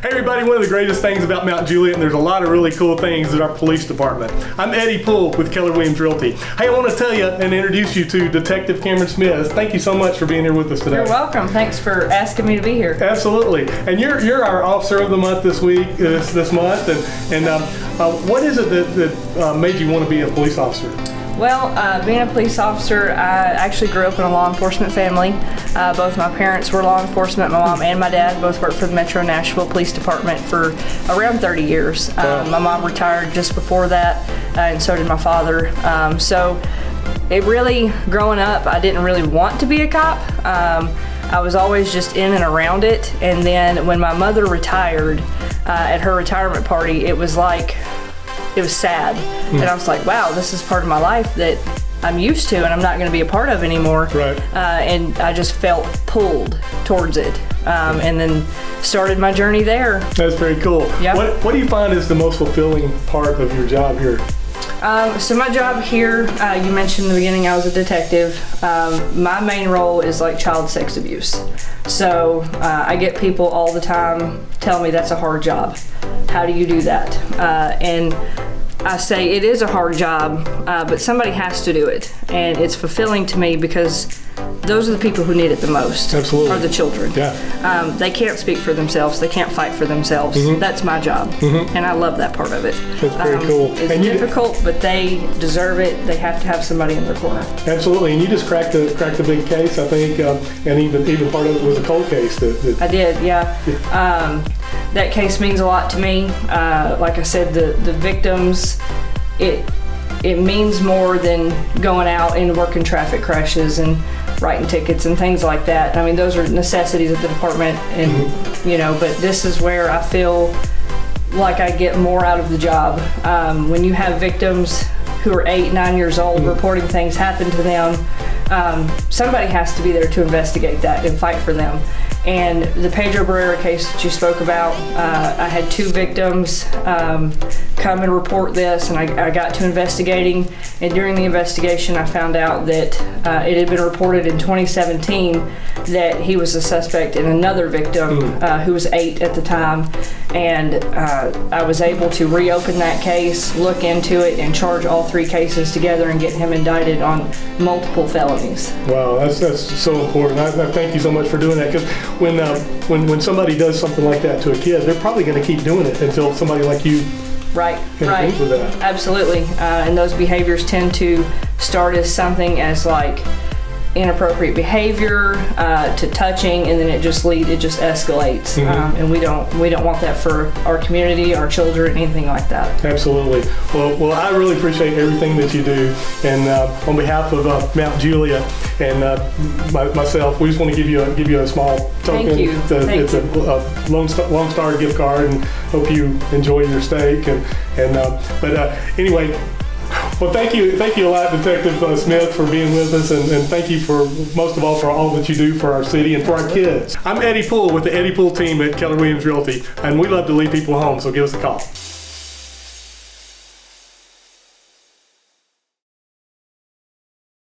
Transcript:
Hey everybody, one of the greatest things about Mount Juliet, and there's a lot of really cool things at our police department. I'm Eddie Poole with Keller Williams Realty. Hey, I want to tell you and introduce you to Detective Cameron Smith. Thank you so much for being here with us today. You're welcome. Thanks for asking me to be here. Absolutely. And you're our Officer of the Month this week, this month. And what is it that made you want to be a police officer? Well, being a police officer, I actually grew up in a law enforcement family. Both my parents were law enforcement. My mom and my dad both worked for the Metro Nashville Police Department for around 30 years. My mom retired just before that, and so did my father. So it really, growing up, I didn't really want to be a cop. I was always just in and around it. And then when my mother retired, at her retirement party, it was sad. And I was like, wow, this is part of my life that I'm used to and I'm not going to be a part of anymore. Right. And I just felt pulled towards it, and then started my journey there. That's very cool. Yep. What do you find is the most fulfilling part of your job here? So my job here, you mentioned in the beginning I was a detective. My main role is like child sex abuse. So I get people all the time tell me that's a hard job. How do you do that? And I say it is a hard job, but somebody has to do it. And it's fulfilling to me because those are the people who need it the most. Absolutely. Are the children. Yeah. They can't speak for themselves. They can't fight for themselves. That's my job. And I love that part of it. That's very cool. It's difficult, but they deserve it. They have to have somebody in their corner. Absolutely. And you just cracked a big case, I think, and even part of it was a cold case. I did, yeah. That case means a lot to me. Like I said, the victims, it means more than going out and working traffic crashes and writing tickets and things like that. I mean, those are necessities of the department, and you know, but this is where I feel like I get more out of the job. When you have victims who are 8, 9 years old reporting things happen to them, somebody has to be there to investigate that and fight for them. And the Pedro Barrera case that you spoke about, I had 2 victims come and report this, and I got to investigating, and during the investigation I found out that it had been reported in 2017 that he was a suspect in another victim who was 8 at the time, and I was able to reopen that case, look into it, and charge all 3 cases together and get him indicted on multiple felonies. Wow, that's so important. I thank you so much for doing that, because when somebody does something like that to a kid, they're probably going to keep doing it until somebody like you Right. with that. Absolutely. And those behaviors tend to start as something as like inappropriate behavior to touching, and then it just escalates. And we don't want that for our community, our children, anything like that. Absolutely. Well, I really appreciate everything that you do, and on behalf of Mount Juliet and myself, we just want to give you a small token. Thank you. It's a Lone Star gift card, and hope you enjoy your steak. But anyway. Well, thank you a lot, Detective Smith, for being with us, and thank you most of all for all that you do for our city and for our kids. I'm Eddie Poole with the Eddie Poole team at Keller Williams Realty, and we love to lead people home, so give us a call.